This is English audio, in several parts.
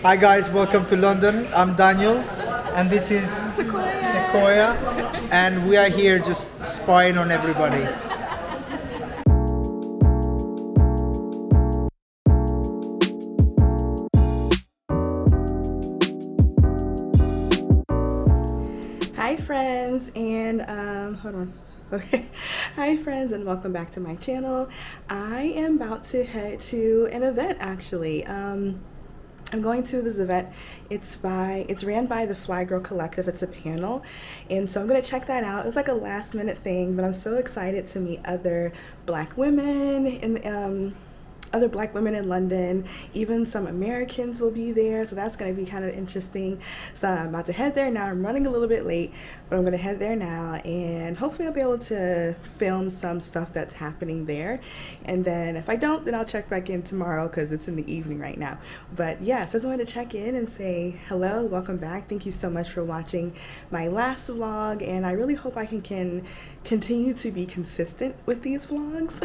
Hi guys, welcome to London. I'm Daniel, and this is Sequoia, and we are here just spying on everybody. Hi friends, and hold on. Okay. Hi friends, and welcome back to my channel. I am about to head to an event actually. I'm going to this event. It's ran by the Fly Girl Collective. It's a panel, and so I'm gonna check that out. It's like a last minute thing, but I'm so excited to meet other black women in London. Even some Americans will be there, so that's going to be kind of interesting. So I'm about to head there now. I'm running a little bit late, but I'm going to head there now, and hopefully I'll be able to film some stuff that's happening there. And then if I don't, then I'll check back in tomorrow because it's in the evening right now. But yeah, so I just wanted to check in and say hello, welcome back. Thank you so much for watching my last vlog, and I really hope I can continue to be consistent with these vlogs.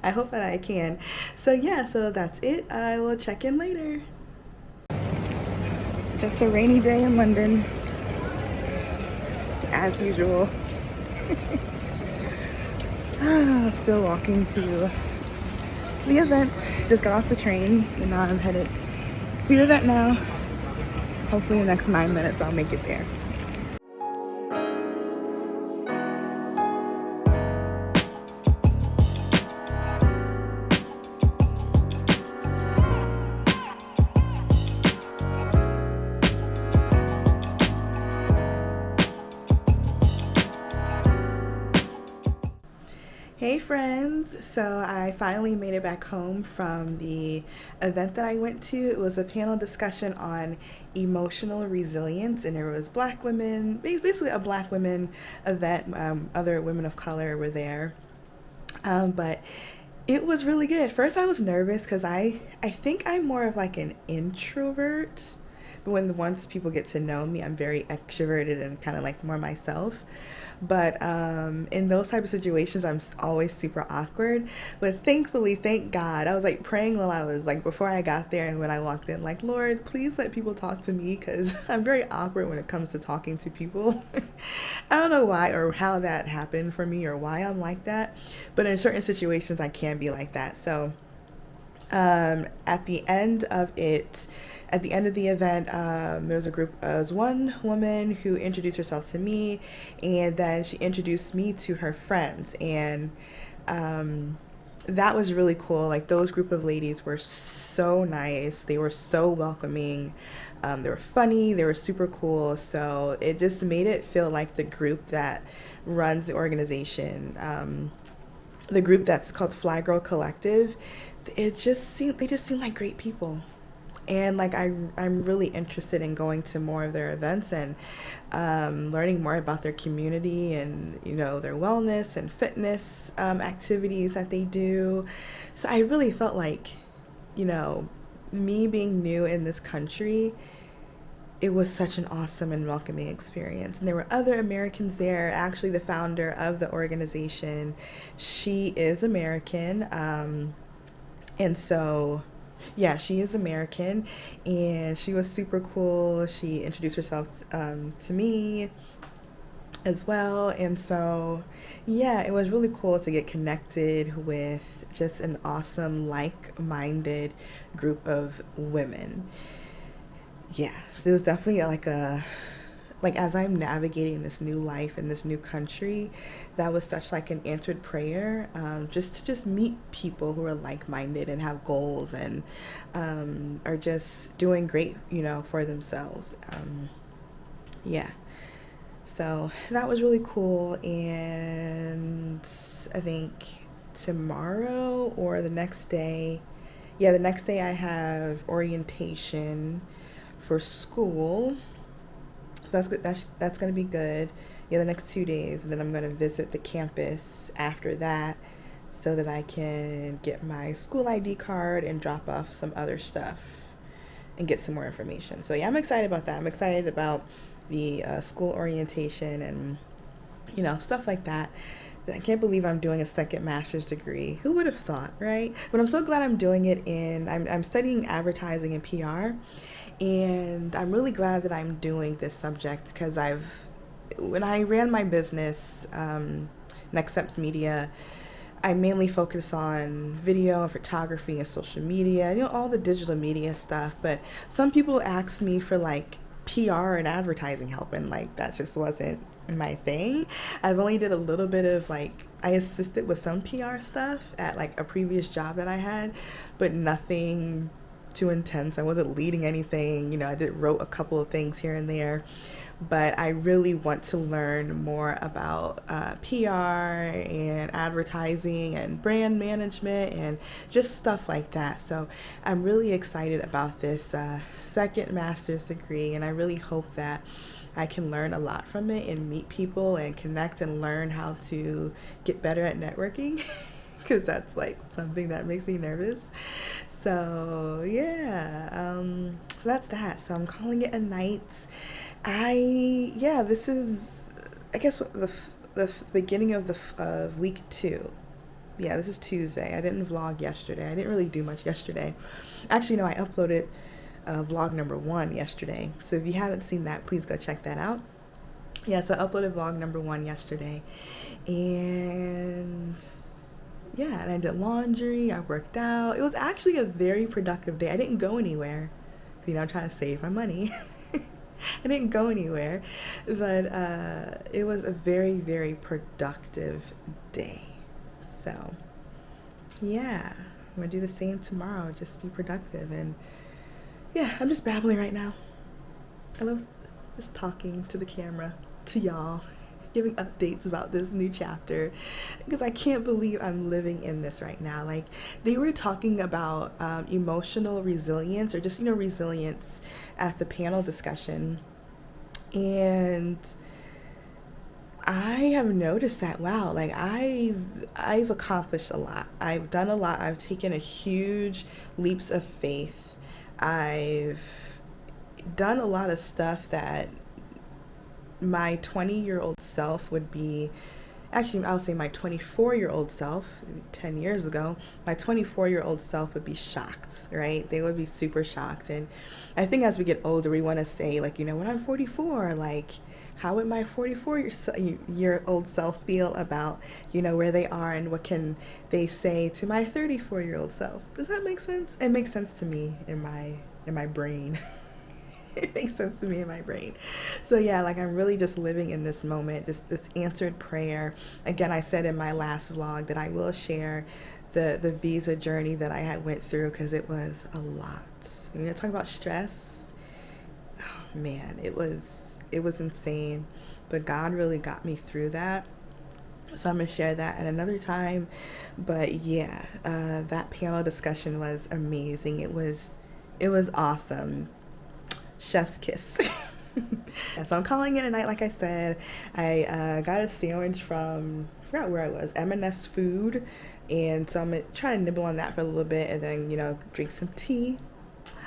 I hope that I can. So yeah, so that's it. I will check in later. Just a rainy day in London, as usual. Still walking to the event. Just got off the train and now I'm headed to the event now. Hopefully in the next 9 minutes I'll make it there. Hey friends, so I finally made it back home from the event that I went to. It was a panel discussion on emotional resilience, and there was black women, basically a black women event. Other women of color were there, but it was really good. First I was nervous because I think I'm more of like an introvert. But once people get to know me, I'm very extroverted and kind of like more myself. But in those type of situations, I'm always super awkward. But thankfully, thank God, I was like praying while I was like, before I got there and when I walked in, like, Lord, please let people talk to me, because I'm very awkward when it comes to talking to people. I don't know why or how that happened for me or why I'm like that. But in certain situations, I can be like that. So at the end of the event, there was one woman who introduced herself to me, and then she introduced me to her friends, and that was really cool. Like, those group of ladies were so nice. They were so welcoming. They were funny. They were super cool. So it just made it feel like the group that runs the organization, the group that's called Fly Girl Collective, they just seem like great people. And like I'm really interested in going to more of their events and learning more about their community and, you know, their wellness and fitness activities that they do. So I really felt like, you know, me being new in this country, it was such an awesome and welcoming experience. And there were other Americans there. Actually, the founder of the organization, she is American. And so, yeah, she is American, and she was super cool. She introduced herself to me as well. And so, yeah, it was really cool to get connected with just an awesome, like-minded group of women. Yeah, so it was definitely like as I'm navigating this new life in this new country, that was such like an answered prayer, just to meet people who are like-minded and have goals and are just doing great, you know, for themselves. Yeah, so that was really cool. And I think tomorrow or the next day, the next day I have orientation for school. So that's good. That's going to be good. Yeah, the next 2 days. And then I'm going to visit the campus after that so that I can get my school ID card and drop off some other stuff and get some more information. So yeah, I'm excited about that. I'm excited about the school orientation and, you know, stuff like that. I can't believe I'm doing a second master's degree. Who would have thought, right? But I'm so glad I'm doing it I'm studying advertising and PR. And I'm really glad that I'm doing this subject because when I ran my business, Next Steps Media, I mainly focus on video and photography and social media, all the digital media stuff. But some people ask me for like PR and advertising help, and like that just wasn't my thing. I've only did a little bit of I assisted with some PR stuff at like a previous job that I had, but nothing too intense. I wasn't leading anything. I wrote a couple of things here and there. But I really want to learn more about PR and advertising and brand management and just stuff like that. So I'm really excited about this second master's degree, and I really hope that I can learn a lot from it and meet people and connect and learn how to get better at networking because that's like something that makes me nervous. So yeah, so that's that. So I'm calling it a night. This is, I guess, the beginning of week 2. Yeah, this is Tuesday. I didn't vlog yesterday. I didn't really do much yesterday. Actually, no, I uploaded vlog number 1 yesterday. So if you haven't seen that, please go check that out. Yeah, so I uploaded vlog number 1 yesterday. And yeah, and I did laundry. I worked out. It was actually a very productive day. I didn't go anywhere. I'm trying to save my money. I didn't go anywhere, but it was a very, very productive day. So yeah, I'm gonna do the same tomorrow. Just be productive. And yeah, I'm just babbling right now. I love just talking to the camera, to y'all, giving updates about this new chapter, because I can't believe I'm living in this right now. Like, they were talking about emotional resilience, or just resilience at the panel discussion, and I have noticed that, wow, like I've accomplished a lot. I've done a lot. I've taken a huge leaps of faith. I've done a lot of stuff that my 20-year-old self would be, actually, I'll say my 24-year-old self, 10 years ago, my 24-year-old self would be shocked, right? They would be super shocked. And I think as we get older, we want to say, like, when I'm 44, like, how would my 44-year-old self feel about, where they are, and what can they say to my 34-year-old self? Does that make sense? It makes sense to me in my brain. It makes sense to me in my brain. So yeah, like, I'm really just living in this moment, this answered prayer. Again, I said in my last vlog that I will share the visa journey that I had went through, because it was a lot. Talking about stress, oh man, it was insane, but God really got me through that. So I'm gonna share that at another time. But yeah, that panel discussion was amazing. It was awesome. Chef's kiss. So I'm calling it a night. Like I said, I got a sandwich from, I forgot where I was, M&S Food, and so I'm gonna try to nibble on that for a little bit, and then drink some tea.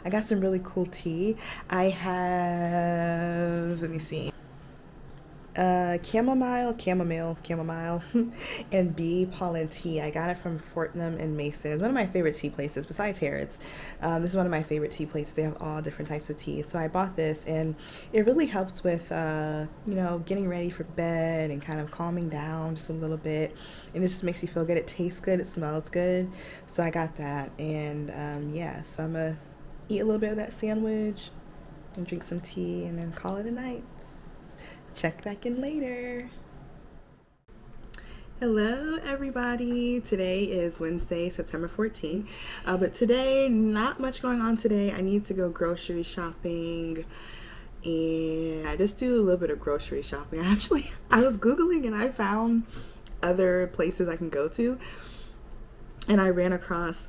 I got some really cool tea. I have, let me see, chamomile, and bee pollen tea. I got it from Fortnum and Mason. It's one of my favorite tea places besides Harrods. This is one of my favorite tea places. They have all different types of tea. So I bought this, and it really helps with getting ready for bed and kind of calming down just a little bit, and it just makes you feel good. It tastes good, it smells good. So I got that, and yeah, so I'm gonna eat a little bit of that sandwich and drink some tea, and then call it a night. Check back in later. Hello everybody. Today is Wednesday, September 14th. But today, not much going on today. I need to go grocery shopping, and I just do a little bit of grocery shopping. Actually, I was Googling and I found other places I can go to, and I ran across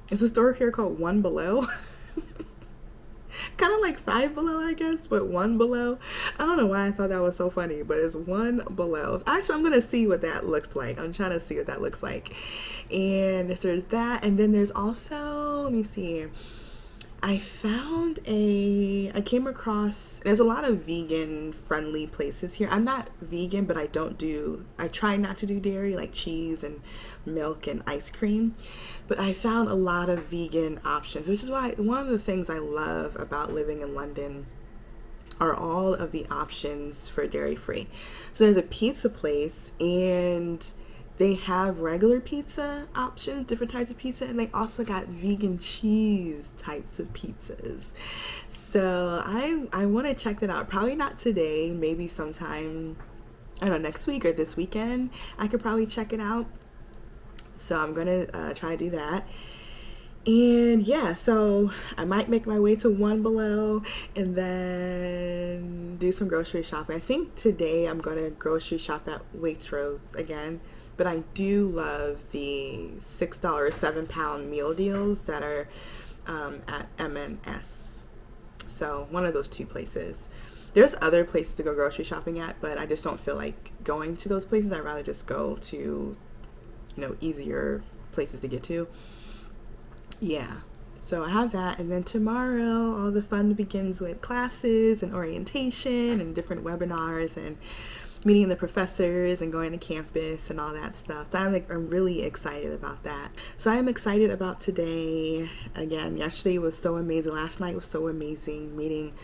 it's a store here called One Below. Kind of like Five Below, I guess, but One Below. I don't know why I thought that was so funny, but it's One Below. Actually, I'm gonna see what that looks like. I'm trying to see what that looks like. And there's that, and then there's also, let me see, I came across, there's a lot of vegan friendly places here. I'm not vegan, but I try not to do dairy, like cheese and milk and ice cream. But I found a lot of vegan options, which is why one of the things I love about living in London are all of the options for dairy free. So there's a pizza place and they have regular pizza options, different types of pizza, and they also got vegan cheese types of pizzas. So I want to check that out. Probably not today, maybe sometime, I don't know, next week or this weekend. I could probably check it out. So I'm going to try to do that. And yeah, so I might make my way to One Below and then do some grocery shopping. I think today I'm going to grocery shop at Waitrose again. But I do love the $6 7-pound meal deals that are at M&S. So one of those two places. There's other places to go grocery shopping at, but I just don't feel like going to those places. I'd rather just go to, easier places to get to. Yeah, so I have that, and then tomorrow all the fun begins with classes and orientation and different webinars and meeting the professors and going to campus and all that stuff. So I'm really excited about that. So I am excited about today. Again, yesterday was so amazing. Last night was so amazing, meeting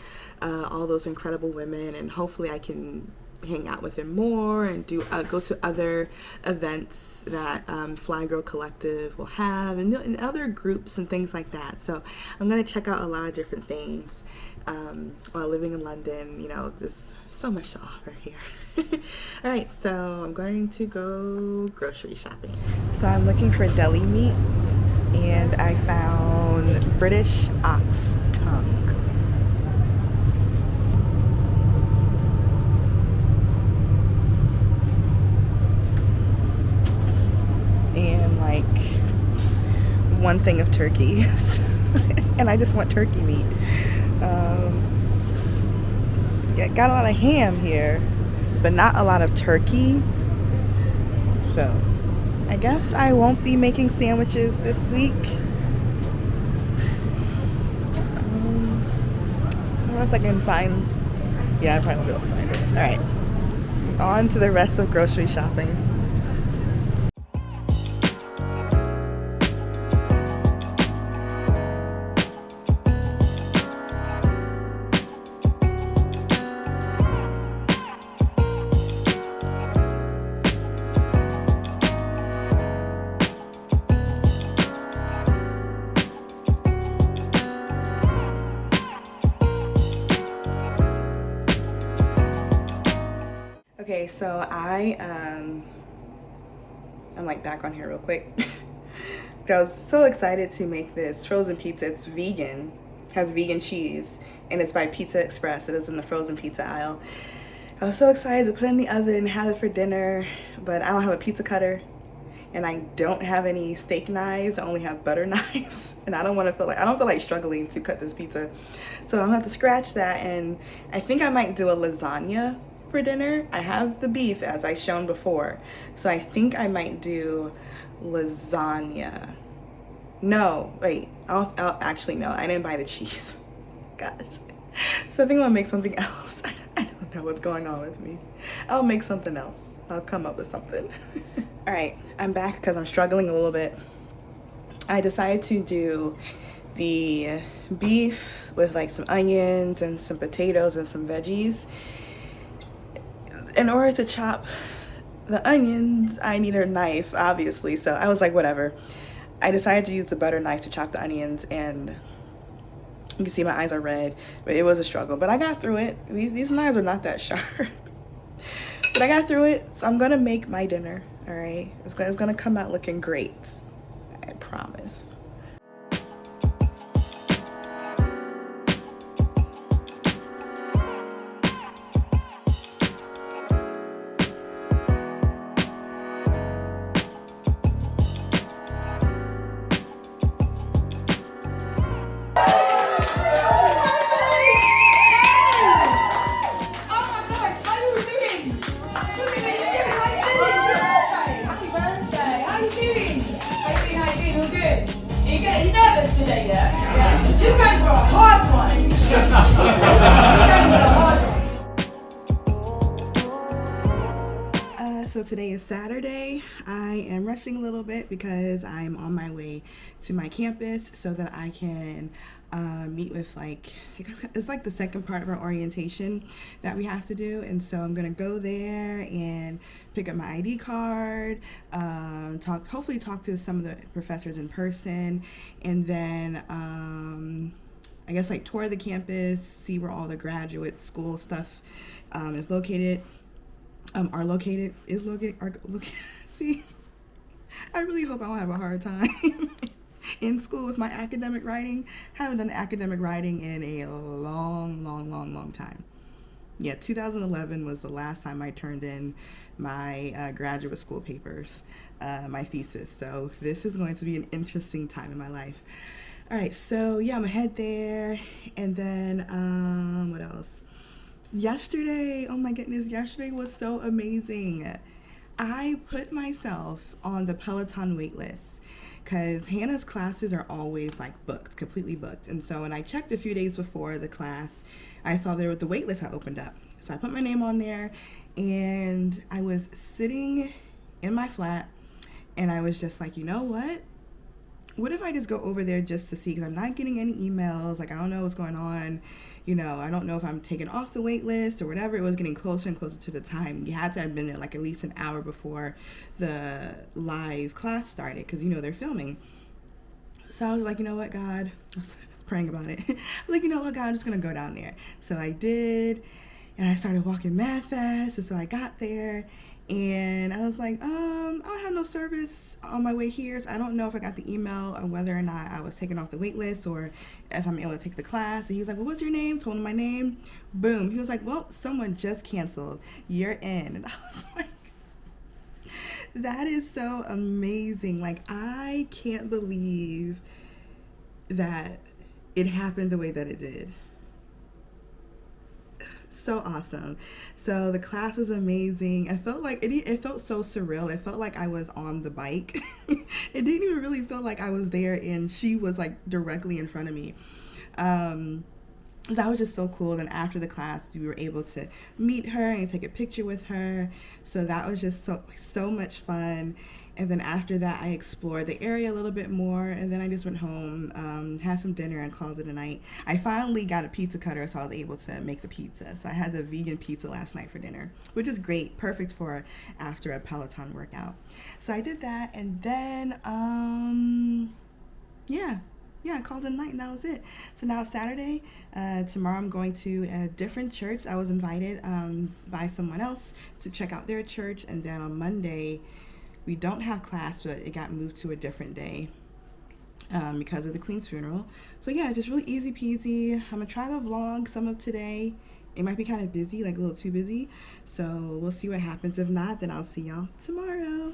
all those incredible women, and hopefully I can hang out with them more and go to other events that Fly Girl Collective will have and other groups and things like that. So I'm going to check out a lot of different things while living in London. There's so much to offer here. All right, so I'm going to go grocery shopping. So I'm looking for deli meat and I found British ox tongue. And like one thing of turkey. And I just want turkey meat. Got a lot of ham here, but not a lot of turkey. So I guess I won't be making sandwiches this week. Unless I can find, I probably won't be able to find it. Alright, on to the rest of grocery shopping. Okay, so I'm like back on here real quick. I was so excited to make this frozen pizza. It's vegan, has vegan cheese, and it's by Pizza Express. It is in the frozen pizza aisle. I was so excited to put it in the oven, have it for dinner, but I don't have a pizza cutter, and I don't have any steak knives. I only have butter knives, and I don't feel like struggling to cut this pizza. So I'm gonna have to scratch that, and I think I might do a lasagna for dinner. I have the beef as I shown before, so I think I might do lasagna. No, wait, I'll actually no, I didn't buy the cheese. Gosh. So I think I'm gonna make something else. I don't know what's going on with me. I'll make something else. I'll come up with something. All right, I'm back because I'm struggling a little bit. I decided to do the beef with like some onions and some potatoes and some veggies. In order to chop the onions, I need a knife, obviously. So I was like, whatever. I decided to use the butter knife to chop the onions, and you can see my eyes are red, but it was a struggle. But I got through it. These knives are not that sharp. But I got through it, so I'm gonna make my dinner, all right? It's gonna come out looking great, I promise. so today is Saturday. I am rushing a little bit because I'm on my way to my campus so that I can meet with it's like the second part of our orientation that we have to do. And so I'm gonna go there and pick up my ID card, hopefully talk to some of the professors in person, and then I guess like tour the campus, see where all the graduate school stuff is located. See, I really hope I don't have a hard time in school with my academic writing. I haven't done academic writing in a long time. Yeah, 2011 was the last time I turned in my graduate school papers, my thesis. So this is going to be an interesting time in my life. All right, so yeah, I'm gonna head there, and then what else? Yesterday, oh my goodness, yesterday was so amazing. I put myself on the Peloton wait list because Hannah's classes are always like booked, completely booked. And so when I checked a few days before the class, I saw there the wait list had opened up. So I put my name on there, and I was sitting in my flat, and I was just like, you know what if I just go over there just to see, because I'm not getting any emails, like I don't know what's going on, I don't know if I'm taken off the wait list or whatever. It was getting closer and closer to the time. You had to have been there like at least an hour before the live class started, because they're filming. So I was like, you know what, God, I was praying about it. I was like, you know what, God, I'm just gonna go down there. So I did, and I started walking mad fast, and so I got there. And I was like, I don't have no service on my way here, so I don't know if I got the email or whether or not I was taken off the wait list or if I'm able to take the class. And he's like, well, what's your name? Told him my name. Boom. He was like, well, someone just canceled. You're in. And I was like, that is so amazing. Like, I can't believe that it happened the way that it did. So awesome. So the class was amazing. I felt like it felt so surreal. It felt like I was on the bike. It didn't even really feel like I was there and she was like directly in front of me. That was just so cool. Then after the class, we were able to meet her and take a picture with her. So that was just so much fun. And then after that, I explored the area a little bit more, and then I just went home, had some dinner, and called it a night. I finally got a pizza cutter, so I was able to make the pizza. So I had the vegan pizza last night for dinner, which is great, perfect for after a Peloton workout. So I did that, and then, I called it a night, and that was it. So now it's Saturday. Tomorrow I'm going to a different church. I was invited by someone else to check out their church, and then on Monday, we don't have class, but it got moved to a different day because of the Queen's funeral. So yeah, just really easy peasy. I'm gonna try to vlog some of today. It might be kind of busy, like a little too busy. So we'll see what happens. If not, then I'll see y'all tomorrow.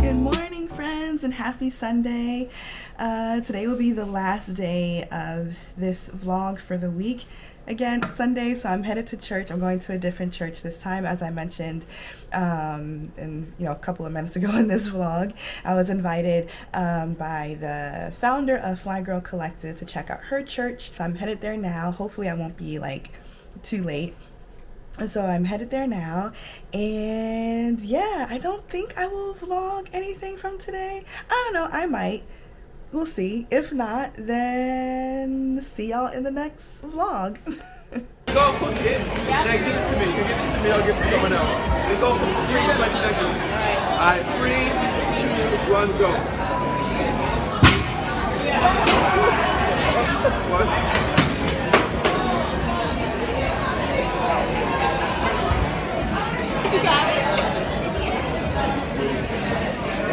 Good morning, friends, and happy Sunday. Today will be the last day of this vlog for the week. Again, Sunday, so I'm headed to church. I'm going to a different church this time, as I mentioned a couple of minutes ago in this vlog. I was invited by the founder of Fly Girl Collective to check out her church. So I'm headed there now. Hopefully I won't be too late. And so I'm headed there now, and yeah, I don't think I will vlog anything from today. I don't know, I might. We'll see. If not, then see y'all in the next vlog. Go cook it, then give it to me. You give it to me, I'll give it to someone else. We go for 3 to 20 seconds. Alright, 3, 2, 1, go. 1. You got it.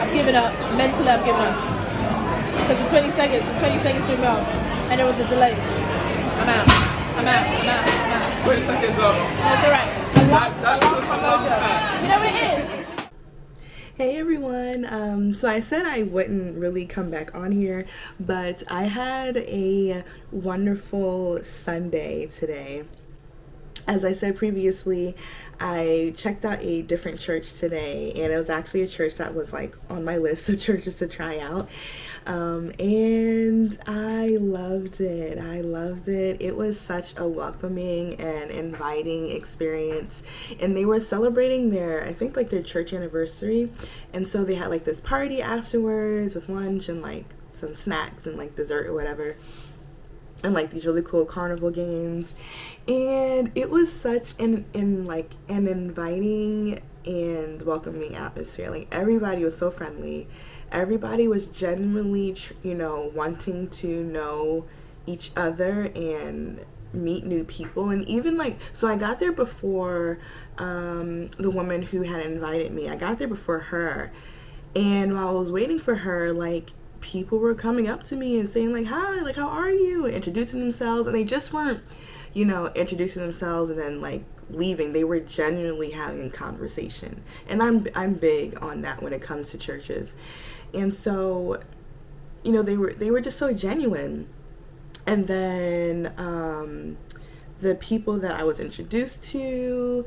I've given up. Mentally, I've given up. Because the 20 seconds threw me off. And there was a delay. I'm out. 20 seconds up. That's alright. That took a long time. You know what it is? Hey everyone, so I said I wouldn't really come back on here, but I had a wonderful Sunday today. as I said previously, I checked out a different church today, and it was actually a church that was like on my list of churches to try out. And I loved it. I loved it. It was such a welcoming and inviting experience. And they were celebrating their, I think, like their church anniversary. And so they had like this party afterwards with lunch and like some snacks and like dessert or whatever, and like these really cool carnival games. And it was such an inviting and welcoming atmosphere. Like, everybody was so friendly. Everybody was genuinely wanting to know each other and meet new people. And even like, so I got there before the woman who had invited me. I got there before her, and while I was waiting for her, like, people were coming up to me and saying like, hi, like, how are you, and introducing themselves. And they just weren't introducing themselves and then like leaving. They were genuinely having a conversation, and I'm big on that when it comes to churches. And so they were just so genuine. And then the people that I was introduced to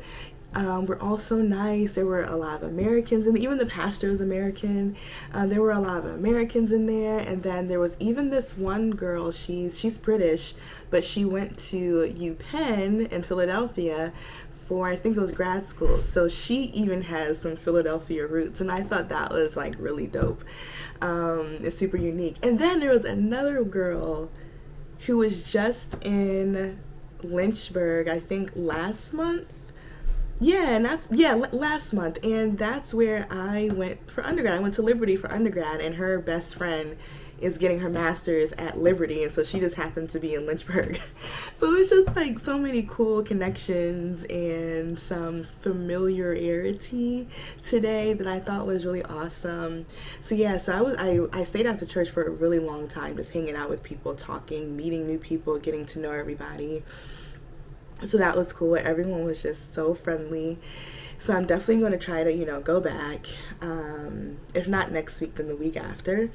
were also nice. There were a lot of Americans, and even the pastor was American. There were a lot of Americans in there. And then there was even this one girl, she's British, but she went to UPenn in Philadelphia for, I think it was grad school. So she even has some Philadelphia roots, and I thought that was like really dope. It's super unique. And then there was another girl who was just in Lynchburg, I think last month. Last month. And that's where I went for undergrad. I went to Liberty for undergrad, and her best friend is getting her master's at Liberty, and so she just happened to be in Lynchburg. So it was just like so many cool connections and some familiarity today that I thought was really awesome. So I stayed after church for a really long time, just hanging out with people, talking, meeting new people, getting to know everybody. So that was cool. Everyone was just so friendly. So I'm definitely going to try to, go back. If not next week, then the week after.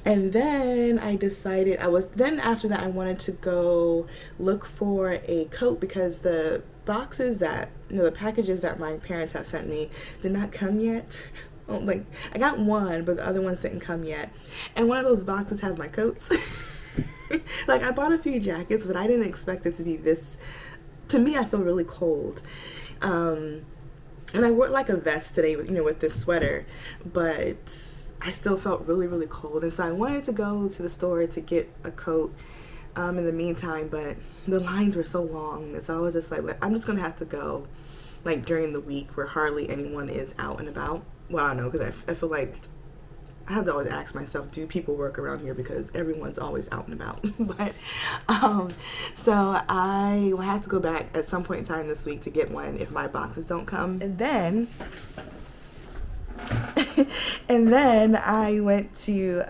And then I decided, after that, I wanted to go look for a coat, because the boxes that, the packages that my parents have sent me did not come yet. Like, I got one, but the other ones didn't come yet. And one of those boxes has my coats. Like, I bought a few jackets, but I didn't expect it to be this. To me, I feel really cold. And I wore like a vest today with this sweater, but I still felt really, really cold. And so I wanted to go to the store to get a coat in the meantime, but the lines were so long. And so I was just like, I'm just going to have to go like during the week where hardly anyone is out and about. Well, I don't know, because I feel like I have to always ask myself, do people work around here? Because everyone's always out and about. But so I will have to go back at some point in time this week to get one if my boxes don't come. And then I went to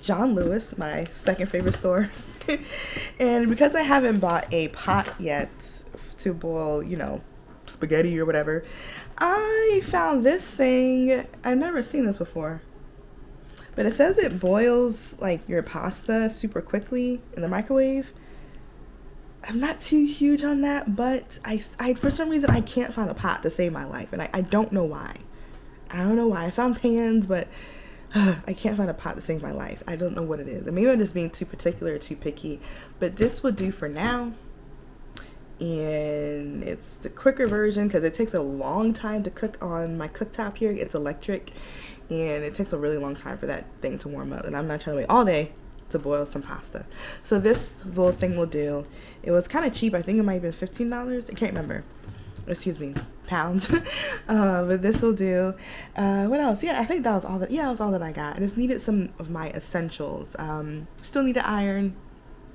John Lewis, my second favorite store. And because I haven't bought a pot yet to boil, spaghetti or whatever, I found this thing. I've never seen this before. But it says it boils like your pasta super quickly in the microwave. I'm not too huge on that, but I for some reason I can't find a pot to save my life, and I don't know why. I don't know why. I found pans, but I can't find a pot to save my life. I don't know what it is. And maybe I'm just being too particular or too picky, but this will do for now. And it's the quicker version because it takes a long time to cook on my cooktop here. It's electric, and it takes a really long time for that thing to warm up, and I'm not trying to wait all day to boil some pasta. So this little thing will do. It was kind of cheap. I think it might have been $15. I can't remember. Excuse me, pounds. But this will do. What else? Yeah, I think that was all that. Yeah, that was all that I got. I just needed some of my essentials. Still need to iron.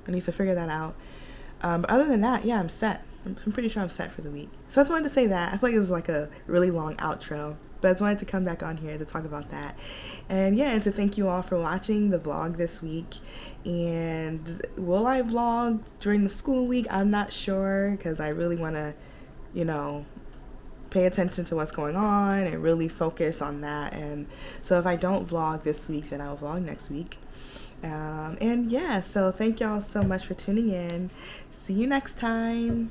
I need to figure that out. But other than that, yeah, I'm set. I'm pretty sure I'm set for the week. So I just wanted to say that. I feel like this is like a really long outro, but I just wanted to come back on here to talk about that. And yeah, and to thank you all for watching the vlog this week. And will I vlog during the school week? I'm not sure, because I really want to, pay attention to what's going on and really focus on that. And so if I don't vlog this week, then I'll vlog next week. And yeah, so thank y'all so much for tuning in. See you next time.